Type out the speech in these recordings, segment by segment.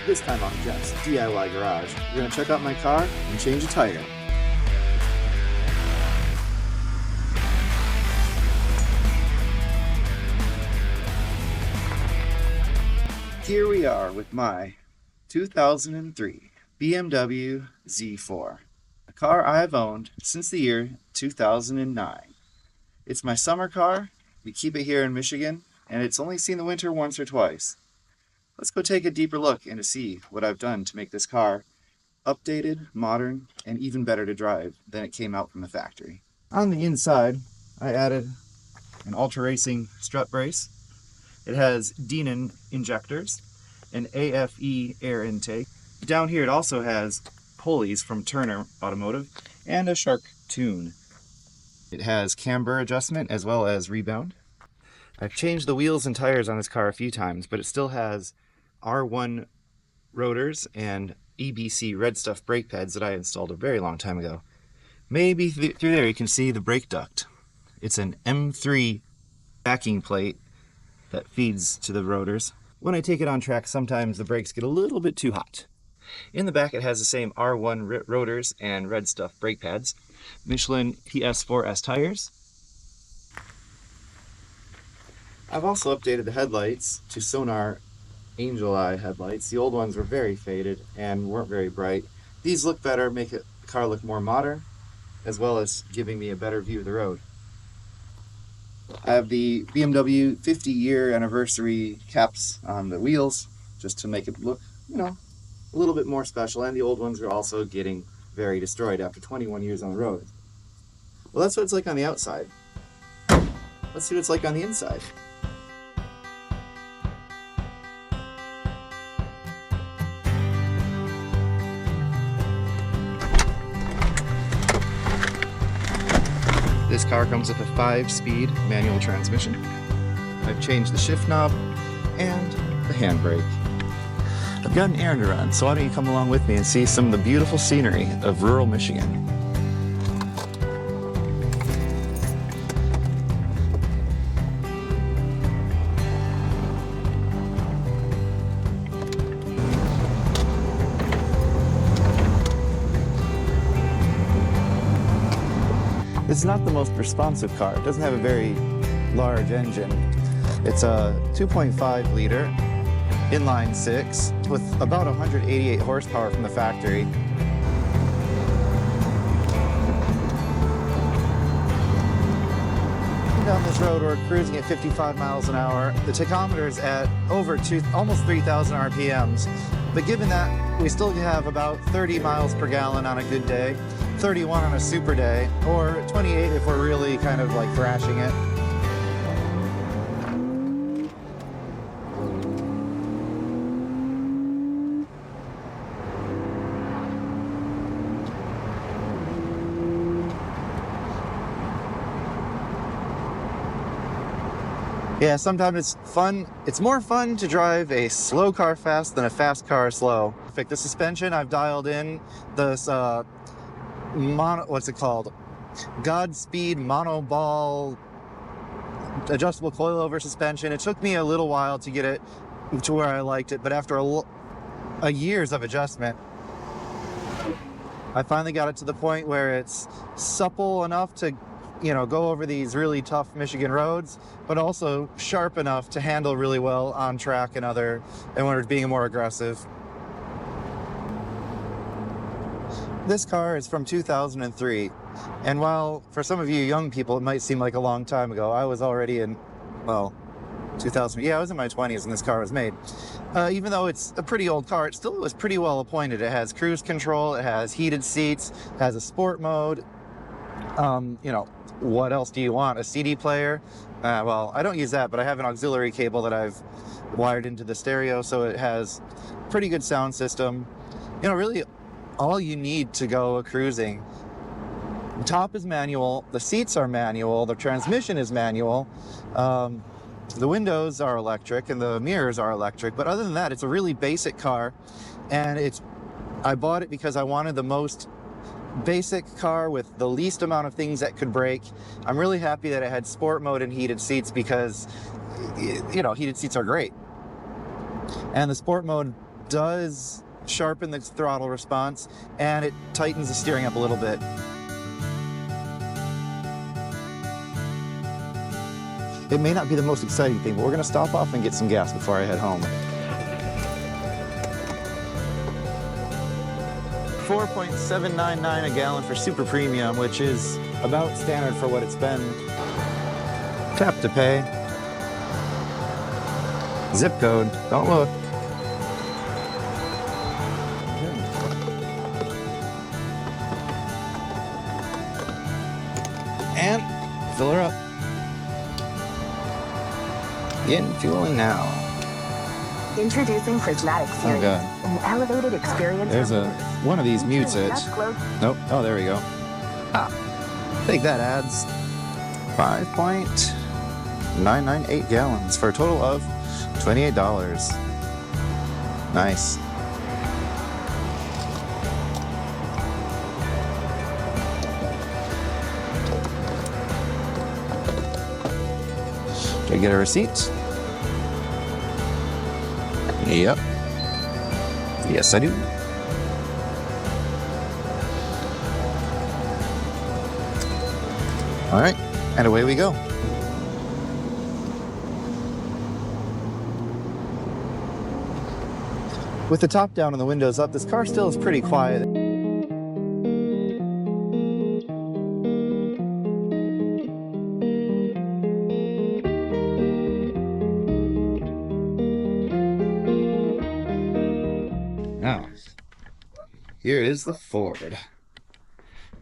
This time on Jeff's DIY Garage, we're going to check out my car and change a tire. Here we are with my 2003 BMW Z4, a car I've owned since the year 2009. It's my summer car. We keep it here in Michigan, and it's only seen the winter once or twice. Let's go take a deeper look and to see what I've done to make this car updated, modern, and even better to drive than it came out from the factory. On the inside, I added an Ultra Racing strut brace. It has Denon injectors, an AFE air intake. Down here it also has pulleys from Turner Automotive and a Shark tune. It has camber adjustment as well as rebound. I've changed the wheels and tires on this car a few times, but it still has R1 rotors and EBC red stuff brake pads that I installed a very long time ago. Maybe through there you can see the brake duct. It's an M3 backing plate that feeds to the rotors. When I take it on track, sometimes the brakes get a little bit too hot. In the back it has the same R1 rotors and red stuff brake pads. Michelin PS4S tires. I've also updated the headlights to Sonar Angel Eye headlights. The old ones were very faded and weren't very bright. These look better, make the car look more modern, as well as giving me a better view of the road. I have the BMW 50-year anniversary caps on the wheels, just to make it look, a little bit more special, and the old ones are also getting very destroyed after 21 years on the road. Well, that's what it's like on the outside. Let's see what it's like on the inside. This car comes with a 5-speed manual transmission. I've changed the shift knob and the handbrake. I've got an errand to run, so why don't you come along with me and see some of the beautiful scenery of rural Michigan. It's not the most responsive car. It doesn't have a very large engine. It's a 2.5 liter inline 6 with about 188 horsepower from the factory. Down this road we're cruising at 55 miles an hour. The tachometer's at almost 3,000 RPMs. But given that, we still have about 30 miles per gallon on a good day, 31 on a super day, or 28 if we're really kind of like thrashing it. Yeah, sometimes it's fun. It's more fun to drive a slow car fast than a fast car slow. The suspension, I've dialed in this what's it called? Godspeed monoball adjustable coilover suspension. It took me a little while to get it to where I liked it, but after a years of adjustment, I finally got it to the point where it's supple enough to go over these really tough Michigan roads, but also sharp enough to handle really well on track and when it's being more aggressive. This car is from 2003, and while for some of you young people it might seem like a long time ago, I was already in, 2000. Yeah, I was in my 20s when this car was made. Even though it's a pretty old car, it still was pretty well appointed. It has cruise control, it has heated seats, it has a sport mode. What else do you want? A CD player? Well, I don't use that, but I have an auxiliary cable that I've wired into the stereo, so it has pretty good sound system. Really all you need to go cruising. The top is manual, the seats are manual, the transmission is manual, the windows are electric and the mirrors are electric, but other than that, it's a really basic car, and I bought it because I wanted the most basic car with the least amount of things that could break. I'm really happy that it had sport mode and heated seats because, heated seats are great. And the sport mode does sharpen the throttle response, and it tightens the steering up a little bit. It may not be the most exciting thing, but we're gonna stop off and get some gas before I head home. 4.799 a gallon for super premium, which is about standard for what it's been. Tap to pay. Zip code, don't look. And fill her up. Getting fueling now. Introducing Prismatic Series. Oh god. An elevated experience. There's one of these mutes it. Nope. Oh, there we go. I think that adds 5.998 gallons for a total of $28. Nice. Did I get a receipt? Yep. Yes, I do. All right, and away we go. With the top down and the windows up, this car still is pretty quiet. Now, here is the Ford.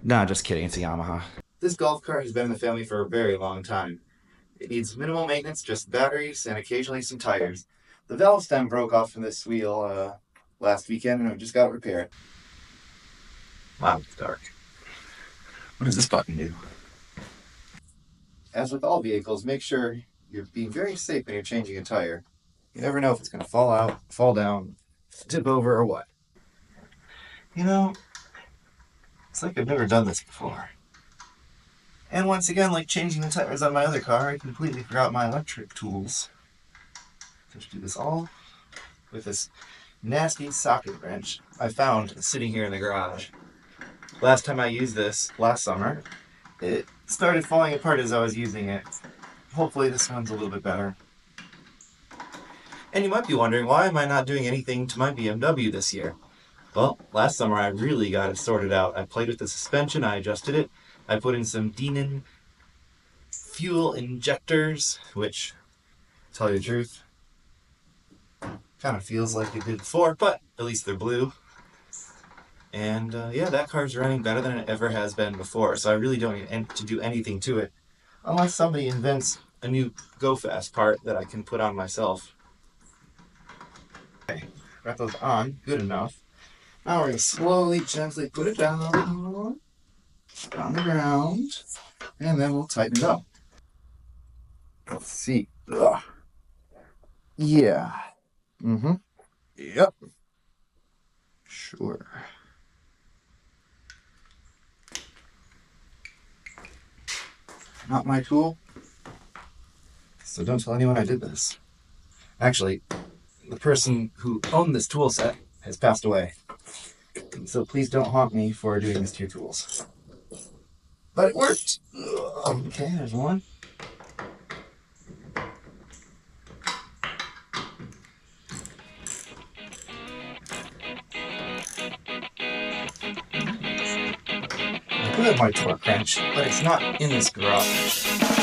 Nah, just kidding, it's a Yamaha. This golf cart has been in the family for a very long time. It needs minimal maintenance, just batteries and occasionally some tires. The valve stem broke off from this wheel last weekend and we just got it repaired. Wow, it's dark. What does this button do? As with all vehicles, make sure you're being very safe when you're changing a tire. You never know if it's going to fall out, fall down, tip over, or what. You know, it's like I've never done this before. And once again, like changing the tires on my other car, I completely forgot my electric tools. So I have to do this all with this nasty socket wrench I found sitting here in the garage. Last time I used this, last summer, it started falling apart as I was using it. Hopefully this one's a little bit better. And you might be wondering, why am I not doing anything to my BMW this year? Well, last summer I really got it sorted out. I played with the suspension, I adjusted it, I put in some Denon fuel injectors, which, to tell you the truth, kind of feels like it did before, but at least they're blue. And yeah, that car's running better than it ever has been before, so I really don't need to do anything to it, unless somebody invents a new Go Fast part that I can put on myself. Okay, got those on, good enough. Now we're going to slowly, gently put it down on the ground, and then we'll tighten it up. Let's see. Ugh. Yeah. Mm-hmm. Yep. Sure. Not my tool, so don't tell anyone I did this. Actually, the person who owned this tool set has passed away. So please don't haunt me for doing this to your tools. But it worked! Okay, there's one. I could have my torque wrench, but it's not in this garage.